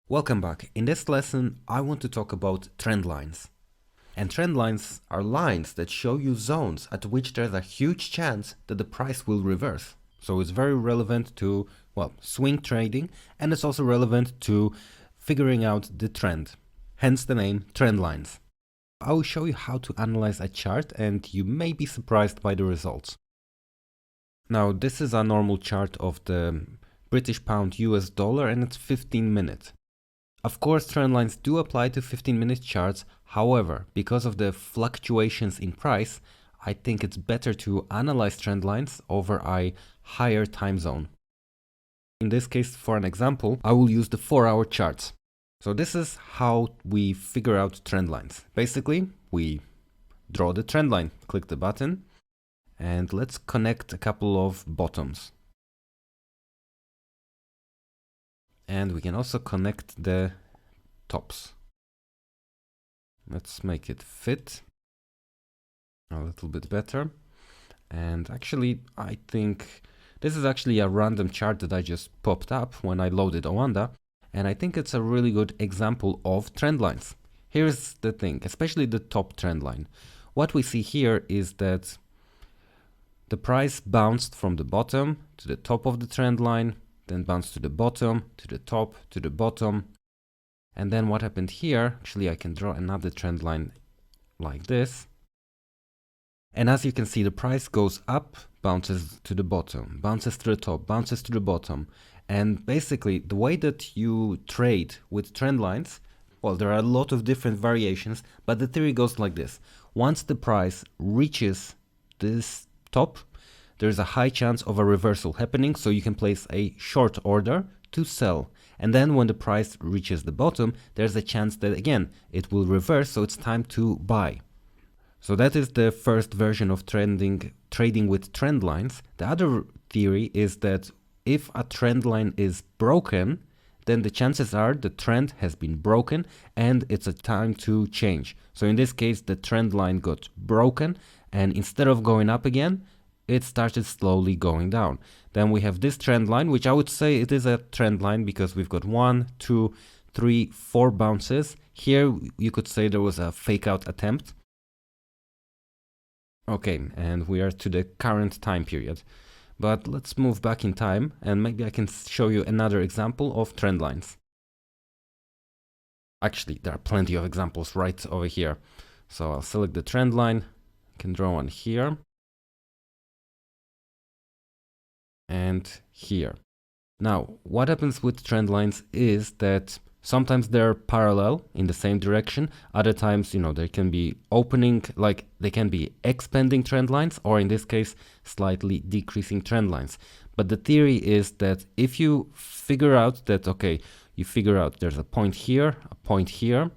Welcome back. In this lesson, I want to talk about trend lines. And trend lines are lines that show you zones at which there's a huge chance that the price will reverse. So it's very relevant to, swing trading, and it's also relevant to figuring out the trend. Hence the name trend lines. I will show you how to analyze a chart, and you may be surprised by the results. Now, this is a normal chart of the British pound US dollar, and it's 15 minutes. Of course, trend lines do apply to 15-minute charts. However, because of the fluctuations in price, I think it's better to analyze trend lines over a higher time zone. In this case, for an example, I will use the 4-hour charts. So this is how we figure out trend lines. Basically, we draw the trend line, click the button, and let's connect a couple of bottoms. And we can also connect the tops. Let's make it fit a little bit better. And actually, I think this is actually a random chart that I just popped up when I loaded Oanda. And I think it's a really good example of trend lines. Here's the thing, especially the top trend line. What we see here is that the price bounced from the bottom to the top of the trend line, then bounced to the bottom, to the top, to the bottom. And then what happened here, actually I can draw another trend line like this. And as you can see, the price goes up, bounces to the bottom, bounces to the top, bounces to the bottom. And basically the way that you trade with trend lines, well, there are a lot of different variations, but the theory goes like this. Once the price reaches this top, there's a high chance of a reversal happening, so you can place a short order to sell. And then when the price reaches the bottom, there's a chance that again, it will reverse, so it's time to buy. So that is the first version of trading with trend lines. The other theory is that if a trend line is broken, then the chances are the trend has been broken and it's a time to change. So in this case, the trend line got broken, and instead of going up again, it started slowly going down. Then we have this trend line, which I would say it is a trend line because we've got 1, 2, 3, 4 bounces. Here you could say there was a fake out attempt. Okay, and we are to the current time period. But let's move back in time, and maybe I can show you another example of trend lines. Actually, there are plenty of examples right over here. So I'll select the trend line, I can draw one here. And here. Now, what happens with trend lines is that sometimes they're parallel in the same direction. Other times, they can be opening, like they can be expanding trend lines, or in this case, slightly decreasing trend lines. But the theory is that if you figure out that, okay, you figure out there's a point here, a point here,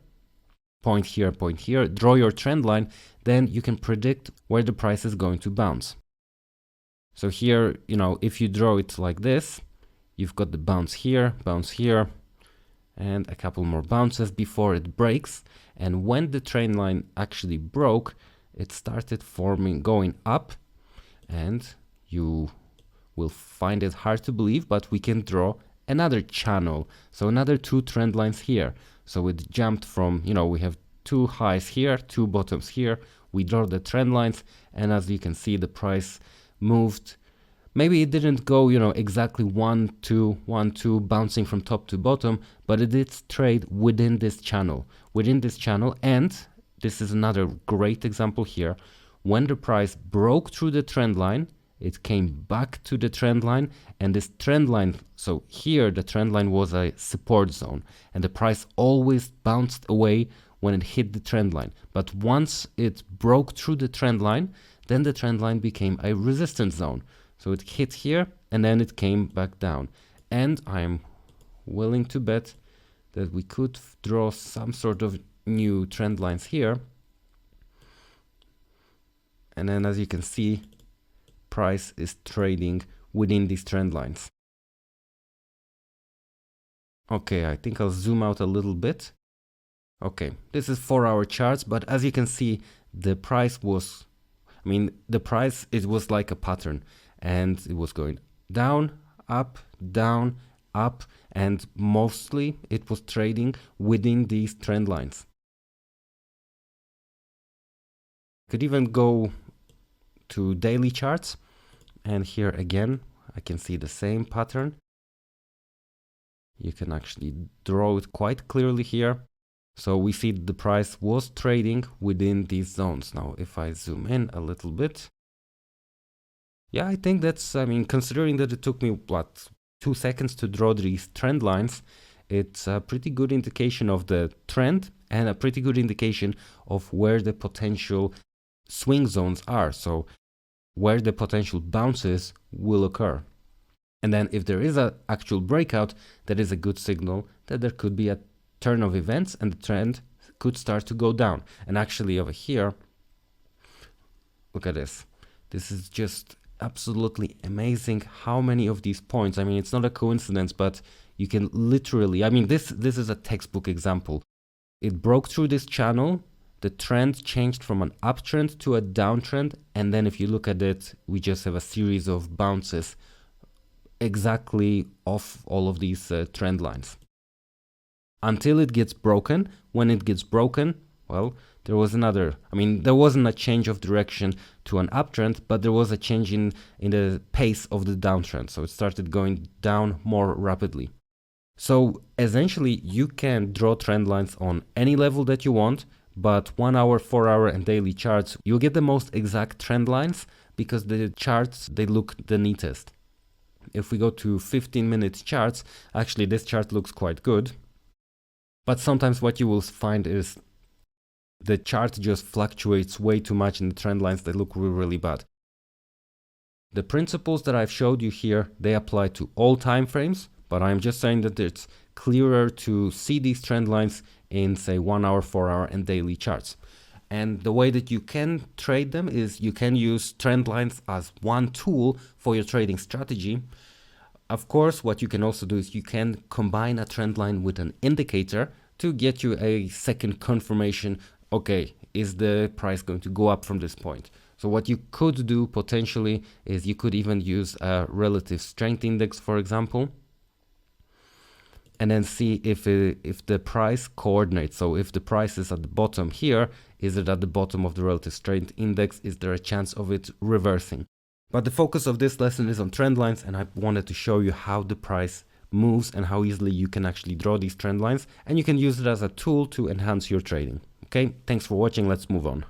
point here, point here, draw your trend line, then you can predict where the price is going to bounce. So here, if you draw it like this, you've got the bounce here, and a couple more bounces before it breaks. And when the trend line actually broke, it started going up, and you will find it hard to believe, but we can draw another channel. So another 2 trend lines here. So it jumped from, we have 2 highs here, 2 bottoms here. We draw the trend lines, and as you can see, the price moved. Maybe it didn't go, exactly 1, 2, 1, 2, bouncing from top to bottom, but it did trade within this channel. And this is another great example here. When the price broke through the trend line, it came back to the trend line, and this trend line, so here the trend line was a support zone, and the price always bounced away when it hit the trend line. But once it broke through the trend line, then the trend line became a resistance zone. So it hit here, and then it came back down. And I'm willing to bet that we could draw some sort of new trend lines here. And then as you can see, price is trading within these trend lines. Okay, I think I'll zoom out a little bit. Okay, this is 4-hour charts, but as you can see, the price was, it was like a pattern, and it was going down, up, and mostly it was trading within these trend lines. Could even go to daily charts, and here again I can see the same pattern. You can actually draw it quite clearly here. So we see the price was trading within these zones. Now if I zoom in a little bit, yeah, I think that's, I mean, considering that it took me what, 2 seconds to draw these trend lines, it's a pretty good indication of the trend and a pretty good indication of where the potential swing zones are, so where the potential bounces will occur. And then if there is an actual breakout, that is a good signal that there could be a turn of events and the trend could start to go down. And actually over here, look at this. This is just absolutely amazing how many of these points, I mean, it's not a coincidence, but you can literally, I mean, this is a textbook example. It broke through this channel, the trend changed from an uptrend to a downtrend, and then if you look at it, we just have a series of bounces exactly off all of these trend lines until it gets broken. When it gets broken, well, there was another, I mean, there wasn't a change of direction to an uptrend, but there was a change in the pace of the downtrend, so it started going down more rapidly. So essentially you can draw trend lines on any level that you want, but 1 hour, 4 hour and daily charts, you'll get the most exact trend lines because the charts, they look the neatest. If we go to 15-minute charts, actually this chart looks quite good. But sometimes what you will find is the chart just fluctuates way too much in the trend lines that look really, really bad. The principles that I've showed you here, they apply to all time frames, but I'm just saying that it's clearer to see these trend lines in, say, 1 hour, 4 hour and daily charts. And the way that you can trade them is you can use trend lines as one tool for your trading strategy. Of course, what you can also do is you can combine a trend line with an indicator to get you a second confirmation. Okay, is the price going to go up from this point? So what you could do potentially is you could even use a relative strength index, for example, and then see if the price coordinates. So if the price is at the bottom here, is it at the bottom of the relative strength index? Is there a chance of it reversing? But the focus of this lesson is on trend lines, and I wanted to show you how the price moves and how easily you can actually draw these trend lines, and you can use it as a tool to enhance your trading. Okay, thanks for watching. Let's move on.